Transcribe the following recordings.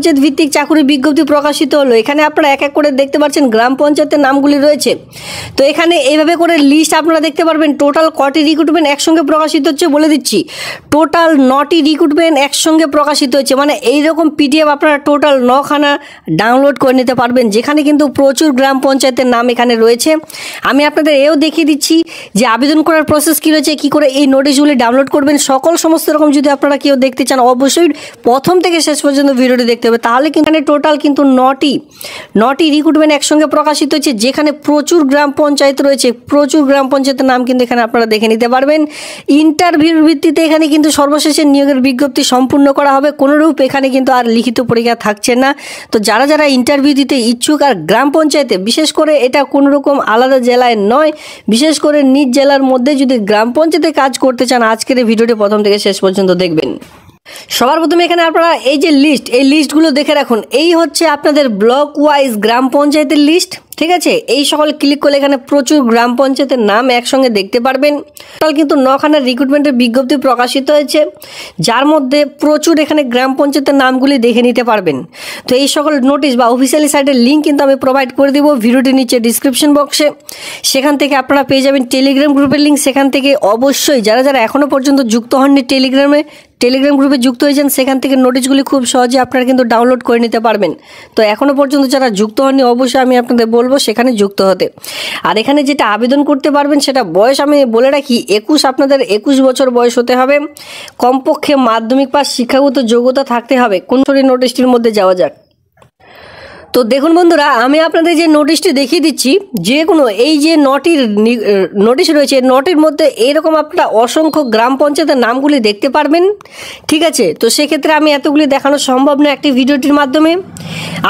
পঞ্চায়েত ভিত্তিক চাকুরি বিজ্ঞপ্তি প্রকাশিত হলো। এখানে আপনারা এক এক করে দেখতে পাচ্ছেন গ্রাম পঞ্চায়েতের নামগুলি রয়েছে। তো এখানে এইভাবে করে লিস্ট আপনারা দেখতে পারবেন। টোটাল কটি রিক্রুটমেন্ট একসঙ্গে প্রকাশিত হচ্ছে বলে দিচ্ছি, টোটাল 9টি রিক্রুটমেন্ট একসঙ্গে প্রকাশিত হচ্ছে। মানে এইরকম পিডিএফ আপনারা টোটাল 9খানা ডাউনলোড করে নিতে পারবেন, যেখানে কিন্তু প্রচুর গ্রাম পঞ্চায়েতের নাম এখানে রয়েছে। আমি আপনাদের এও দেখিয়ে দিচ্ছি যে আবেদন করার প্রসেস কী রয়েছে, কী করে এই নোটিশগুলি ডাউনলোড করবেন। সমস্ত রকম যদি আপনারা কেউ দেখতে চান অবশ্যই প্রথম থেকে শেষ পর্যন্ত ভিডিওটি দেখতে হবে। তাহলে কিন্তু এখানে টোটাল কিন্তু 9টি রিক্রুটমেন্ট একসঙ্গে প্রকাশিত হচ্ছে, যেখানে প্রচুর গ্রাম পঞ্চায়েত রয়েছে। প্রচুর গ্রাম পঞ্চায়েতের নাম কিন্তু এখানে আপনারা দেখে নিতে পারবেন। ইন্টারভিউর ভিত্তিতে এখানে কিন্তু সর্বশেষে নিয়োগের বিজ্ঞপ্তি সম্পূর্ণ করা হবে। কোনোরূপ এখানে কিন্তু আর লিখিত পরীক্ষা থাকছে না। তো যারা যারা ইন্টারভিউ দিতে ইচ্ছুক আর গ্রাম পঞ্চায়েতে, বিশেষ করে এটা কোনো রকম আলাদা জেলায় নয়, বিশেষ করে নিজ জেলার মধ্যে যদি গ্রাম পঞ্চায়েতে কাজ করতে চান, আজকের এই ভিডিওটি প্রথম থেকে শেষ পর্যন্ত দেখবেন। সবার প্রথমে এখানে আপনারা এই যে লিস্ট, এই লিস্টগুলো দেখে রাখুন। এই হচ্ছে আপনাদের ব্লক ওয়াইজ গ্রাম পঞ্চায়েতের লিস্ট, ঠিক আছে। এই সকল ক্লিক করলে এখানে প্রচুর গ্রাম পঞ্চায়েতের নাম একসঙ্গে দেখতে পারবেন। টোটাল কিন্তু 9খানা রিক্রুটমেন্টের বিজ্ঞপ্তি প্রকাশিত হয়েছে, যার মধ্যে প্রচুর এখানে গ্রাম পঞ্চায়েতের নামগুলি দেখে নিতে পারবেন। তো এই সকল নোটিশ বা অফিসিয়ালি সাইটের লিঙ্ক কিন্তু আমি প্রোভাইড করে দেবো ভিডিওটির নিচে ডিসক্রিপশন বক্সে। সেখান থেকে আপনারা পেয়ে যাবেন টেলিগ্রাম গ্রুপের লিঙ্ক। সেখান থেকে অবশ্যই যারা যারা এখনও পর্যন্ত যুক্ত হননি টেলিগ্রাম গ্রুপে যুক্ত হয়েছেন, সেখান থেকে নোটিশগুলি খুব সহজে আপনারা কিন্তু ডাউনলোড করে নিতে পারবেন। তো এখনও পর্যন্ত যারা যুক্ত হননি অবশ্যই আমি আপনাদের বলবো সেখানে যুক্ত হতে। আর এখানে যেটা আবেদন করতে পারবেন সেটা বয়স আমি বলে রাখি, আপনাদের 21 বছর বয়স হতে হবে, কমপক্ষে মাধ্যমিক পাস শিক্ষাগত যোগ্যতা থাকতে হবে। কোন নোটিশটির মধ্যে যাওয়া যাক। তো দেখুন বন্ধুরা, আমি আপনাদের যে নোটিশটি দেখিয়ে দিচ্ছি, যে কোনো এই যে 9টির নোটিশ রয়েছে, 9টির মধ্যে এইরকম আপনারা অসংখ্য গ্রাম পঞ্চায়েতের নামগুলি দেখতে পারবেন, ঠিক আছে। তো সেক্ষেত্রে আমি এতগুলি দেখানো সম্ভব না একটি ভিডিওটির মাধ্যমে।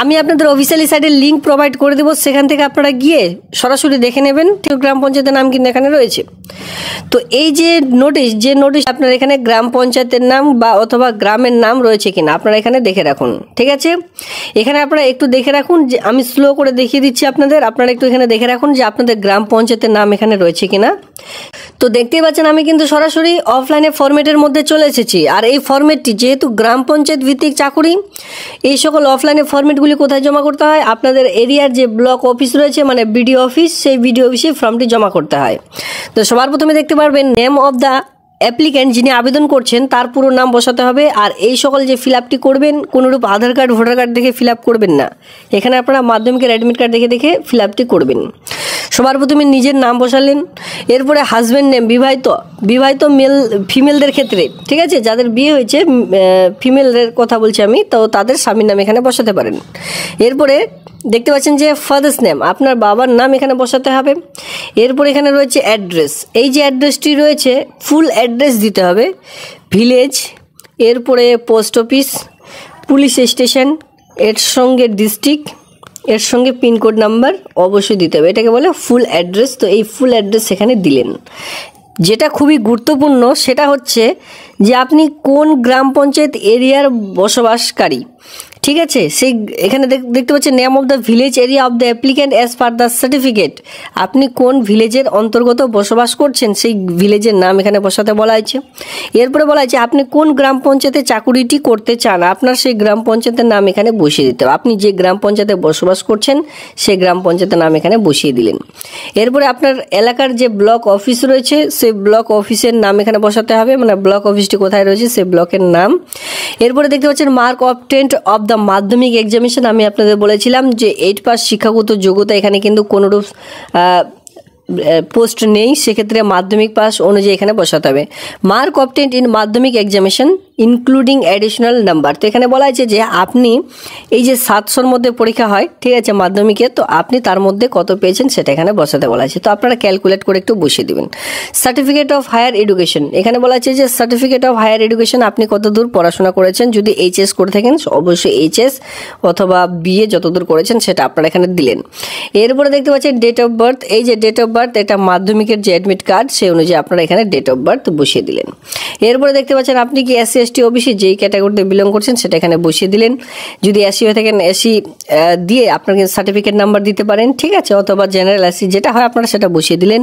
আমি আপনাদের অফিসিয়ালি সাইটের লিঙ্ক প্রোভাইড করে দেবো, সেখান থেকে আপনারা গিয়ে সরাসরি দেখে নেবেন। গ্রাম পঞ্চায়েতের নাম কিন্তু এখানে রয়েছে। তো এই যে নোটিশ আপনার এখানে গ্রাম পঞ্চায়েতের নাম বা অথবা গ্রামের নাম রয়েছে কিনা আপনারা এখানে দেখে রাখুন, ঠিক আছে। এখানে আপনারা একটু দেখে রাখুন, যে আমি স্লো করে দেখিয়ে দিচ্ছি আপনাদের, আপনারা একটু এখানে দেখে রাখুন যে আপনাদের গ্রাম পঞ্চায়েতের নাম এখানে রয়েছে কিনা। তো দেখতেই পাচ্ছেন আমি কিন্তু সরাসরি অফলাইনে ফরম্যাটের মধ্যে চলে এসেছি। আর এই ফরম্যাটটি যেহেতু গ্রাম পঞ্চায়েত ভিত্তিক চাকুরি, এই সকল অফলাইনে ফরম্যাটগুলি কোথায় জমা করতে হয়, আপনাদের এরিয়ার যে ব্লক অফিস রয়েছে মানে বিডিও অফিস, সেই বিডিও অফিসে ফর্মটি জমা করতে হয়। তো সবার প্রথমে দেখতে পারবেন নেম অফ দ্য অ্যাপ্লিক্যান্ট, যিনি আবেদন করছেন তার পুরো নাম বসাতে হবে। আর এই সকল যে ফিল আপটি করবেন, কোনোরূপ আধার কার্ড ভোটার কার্ড দেখে ফিল আপ করবেন না। এখানে আপনারা মাধ্যমিকের অ্যাডমিট কার্ড দেখে ফিল আপটি করবেন। সবার প্রথমে নিজের নাম বসালেন, এরপরে হাজব্যান্ড নেম, বিবাহিত ফিমেলদের ক্ষেত্রে, ঠিক আছে, যাদের বিয়ে হয়েছে ফিমেলদের কথা বলছি আমি, তো তাদের স্বামীর নাম এখানে বসাতে পারেন। এরপরে দেখতে পাচ্ছেন যে ফাদার্স নেম, আপনার বাবার নাম এখানে বসাতে হবে। এরপর এখানে রয়েছে অ্যাড্রেস, এই যে অ্যাড্রেসটি রয়েছে ফুল অ্যাড্রেস দিতে হবে, ভিলেজ, এরপরে পোস্ট অফিস, পুলিশ স্টেশন, এর সঙ্গে ডিস্ট্রিক্ট, এর সঙ্গে পিনকোড নাম্বার অবশ্যই দিতে হবে। এটাকে বলে ফুল অ্যাড্রেস। তো এই ফুল অ্যাড্রেস এখানে দিলেন। যেটা খুবই গুরুত্বপূর্ণ সেটা হচ্ছে যে আপনি কোন গ্রাম পঞ্চায়েত এরিয়ার বসবাসকারী, ঠিক আছে। সেই এখানে দেখতে পাচ্ছেন name of the village area of the applicant as per the certificate, আপনি কোন ভিলেজের অন্তর্গত বসবাস করছেন সেই ভিলেজের নাম এখানে বসাতে বলা হয়েছে। এরপরে বলা হয়েছে আপনি কোন গ্রাম পঞ্চায়েতে চাকুরিটি করতে চান, আপনার সেই গ্রাম পঞ্চায়েতের নাম এখানে বসিয়ে দিতে হবে। আপনি যে গ্রাম পঞ্চায়েতে বসবাস করছেন সেই গ্রাম পঞ্চায়েতের নাম এখানে বসিয়ে দিলেন। এরপরে আপনার এলাকার যে ব্লক অফিস রয়েছে সেই ব্লক অফিসের নাম এখানে বসাতে হবে, মানে ব্লক অফিসটি কোথায় রয়েছে সেই ব্লকের নাম। এরপরে দেখতে পাচ্ছেন মার্ক অবটেন্ড অফ দ্য মাধ্যমিক এক্সামিনেশন, আমি আপনাদের বলেছিলাম যে 8 পাস শিক্ষাগত যোগ্যতা এখানে কিন্তু কোনোরূপ পোস্ট নেই, সেক্ষেত্রে মাধ্যমিক পাস অনুযায়ী এখানে বসাতে হবে। মার্ক অবটেন্ড ইন মাধ্যমিক এক্সামিনেশন ইনক্লুডিং অ্যাডিশনাল নাম্বার, তো এখানে বলা হয়েছে যে আপনি এই যে 700-র মধ্যে পরীক্ষা হয়, ঠিক আছে, মাধ্যমিকে, তো আপনি তার মধ্যে কত পেয়েছেন সেটা এখানে বসাতে বলা হয়েছে। তো আপনারা ক্যালকুলেট করে একটু বসিয়ে দেবেন। সার্টিফিকেট অফ হায়ার এডুকেশন, এখানে বলা হয়েছে যে সার্টিফিকেট অফ হায়ার এডুকেশন আপনি কতদূর পড়াশোনা করেছেন, যদি এইচএস করে থাকেন অবশ্যই এইচএস অথবা বিএ যতদূর করেছেন সেটা আপনারা এখানে দিলেন। এরপরে দেখতে পাচ্ছেন ডেট অফ বার্থ, এই যে ডেট অফ বার্থ এটা মাধ্যমিকের যে অ্যাডমিট কার্ড সেই অনুযায়ী আপনারা এখানে ডেট অফ বার্থ বসিয়ে দিলেন। এরপরে দেখতে পাচ্ছেন আপনি কি এসসি এসটি ওবিসি যেই ক্যাটাগরিতে বিলং করছেন সেটা এখানে বসিয়ে দিলেন। যদি এসসি হয়ে থাকেন এসসি দিয়ে আপনার সার্টিফিকেট নাম্বার দিতে পারেন, ঠিক আছে, অথবা জেনারেল এসসি যেটা হয় আপনারা সেটা বসিয়ে দিলেন।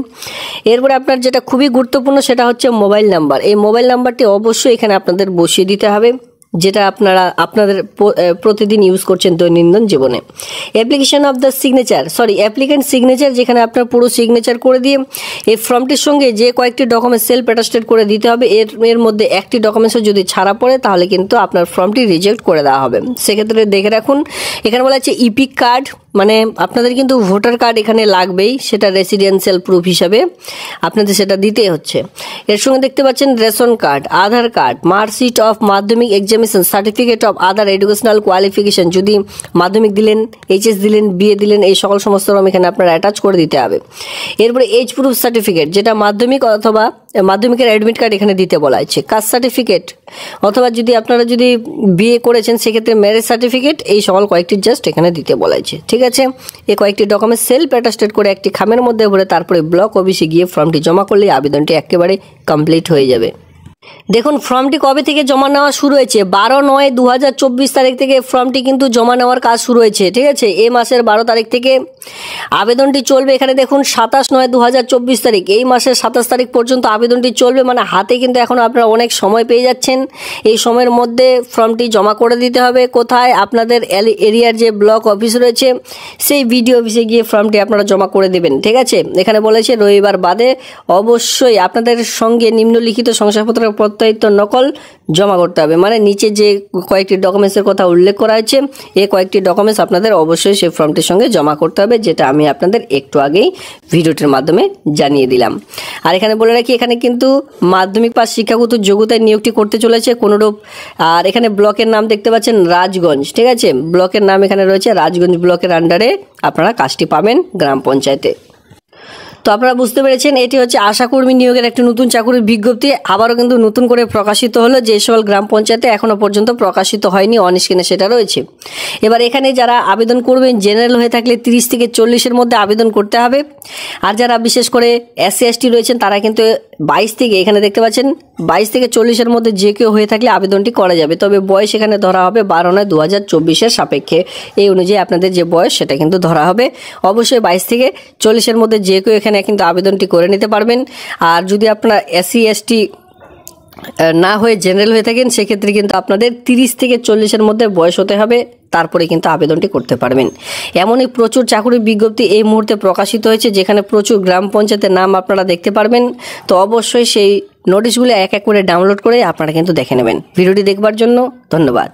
এরপরে আপনার যেটা খুবই গুরুত্বপূর্ণ সেটা হচ্ছে মোবাইল নাম্বার, এই মোবাইল নাম্বারটি অবশ্যই এখানে আপনাদের বসিয়ে দিতে হবে, যেটা আপনাদের প্রতিদিন ইউজ করছেন দৈনন্দিন জীবনে। Application of the signature applicant signature, যেখানে আপনার পুরো সিগনেচার করে দিয়ে এই ফর্মটির সঙ্গে যে কয়েকটি ডকুমেন্টস সেলফ অ্যাটাস্টেড করে দিতে হবে। এর মধ্যে একটি ডকুমেন্টসও যদি ছাড়া পড়ে তাহলে কিন্তু আপনার ফর্মটি রিজেক্ট করে দেওয়া হবে। সেক্ষেত্রে দেখে রাখুন, এখানে বলা আছে ইপিক কার্ড, মানে আপনাদের কিন্তু ভোটার কার্ড এখানে লাগবেই, সেটা রেসিডেন্সিয়াল প্রুফ হিসাবে আপনাদের সেটা দিতেই হচ্ছে। এর সঙ্গে দেখতে পাচ্ছেন ration card, Aadhaar card, marksheet of Madhyamik examination, certificate of other educational qualification, যদি মাধ্যমিক দিলেন, এইচএস দিলেন, বিএ দিলেন, এই সকল সমস্ত রকম এখানে আপনারা অ্যাটাচ করে দিতে হবে। এরপরে এজ প্রুফ সার্টিফিকেট, যেটা মাধ্যমিক অথবা মাধ্যমিকের অ্যাডমিট কার্ড এখানে দিতে বলা হয়েছে। কাস্ট সার্টিফিকেট, অথবা যদি আপনারা যদি বিএ করেছেন সেক্ষেত্রে ম্যারেজ সার্টিফিকেট, এই সকল কয়েকটি জাস্ট এখানে দিতে বলা হয়েছে। ঠিক আছে, এই কয়েকটি ডকুমেন্ট সেলফ অ্যাটাস্টেড করে একটি খামের মধ্যে ভরে তারপরে ব্লক অফিসে গিয়ে ফর্মটি জমা করলে আবেদনটি একেবারে কমপ্লিট হয়ে যাবে। দেখুন ফর্মটি কবে থেকে জমা নেওয়া শুরু হয়েছে, 12/9/2024 তারিখ থেকে ফর্মটি কিন্তু জমা নেওয়ার কাজ শুরু হয়েছে। ঠিক আছে, এই মাসের 12 তারিখ থেকে আবেদনটি চলবে। এখানে দেখুন 27/9/2024 তারিখ, এই মাসের 27 তারিখ পর্যন্ত আবেদনটি চলবে, মানে হাতে কিন্তু এখন আপনারা অনেক সময় পেয়ে যাচ্ছেন। এই সময়ের মধ্যে ফর্মটি জমা করে দিতে হবে। কোথায়? আপনাদের এরিয়ার যে ব্লক অফিস রয়েছে সেই বিডিও অফিসে গিয়ে ফর্মটি আপনারা জমা করে দেবেন। ঠিক আছে, এখানে বলেছে রবিবার বাদে অবশ্যই আপনাদের সঙ্গে নিম্নলিখিত শংসাপত্র প্রত্যায়িত নকল জমা করতে হবে। মানে নিচে যে কয়েকটি ডকুমেন্টসের কথা উল্লেখ করা হয়েছে এই কয়েকটি ডকুমেন্টস আপনাদের অবশ্যই সেই ফর্মটির সঙ্গে জমা করতে হবে, যেটা আমি আপনাদের একটু আগেই ভিডিওটির মাধ্যমে জানিয়ে দিলাম। আর এখানে বলে রাখি, এখানে কিন্তু মাধ্যমিক পাস শিক্ষাগত যোগ্যতায় নিয়োগটি করতে চলেছে কোনোরূপ। আর এখানে ব্লকের নাম দেখতে পাচ্ছেন রাজগঞ্জ। ঠিক আছে, ব্লকের নাম এখানে রয়েছে রাজগঞ্জ, ব্লকের আন্ডারে আপনারা কাজটি পাবেন গ্রাম পঞ্চায়েতে। তো আপনারা বুঝতে পেরেছেন, এটি হচ্ছে আশাকর্মী নিয়োগের একটি নতুন চাকরির বিজ্ঞপ্তি। আবারও কিন্তু নতুন করে প্রকাশিত হলো, যে সকল গ্রাম পঞ্চায়েতে এখনো পর্যন্ত প্রকাশিত হয়নি, অন স্ক্রিনে সেটা রয়েছে। এবার এখানে যারা আবেদন করবেন, জেনারেল হয়ে থাকলে 30 থেকে 40-এর মধ্যে আবেদন করতে হবে। আর যারা বিশেষ করে SC ST রয়েছেন তারা কিন্তু 22 থেকে, এখানে দেখতে পাচ্ছেন 22 থেকে 40-এর মধ্যে যে কেউ হয়ে থাকলে আবেদনটি করা যাবে। তবে বয়স এখানে ধরা হবে 12/9/2024-এর সাপেক্ষে। এই অনুযায়ী আপনাদের যে বয়স সেটা কিন্তু ধরা হবে। অবশ্যই 22 থেকে 40-এর মধ্যে যে কেউ এখানে কিন্তু আবেদনটি করে নিতে পারবেন। আর যদি আপনার SC ST না হয়ে জেনারেল হয়ে থাকেন সেক্ষেত্রে কিন্তু আপনাদের 30 থেকে 40-এর মধ্যে বয়স হতে হবে, তারপরে কিন্তু আবেদনটি করতে পারবেন। এমনই প্রচুর চাকরির বিজ্ঞপ্তি এই মুহূর্তে প্রকাশিত হয়েছে, যেখানে প্রচুর গ্রাম পঞ্চায়েতের নাম আপনারা দেখতে পারবেন। তো অবশ্যই সেই নোটিশগুলো এক এক করে ডাউনলোড করে আপনারা কিন্তু দেখে নেবেন। ভিডিওটি দেখবার জন্য ধন্যবাদ।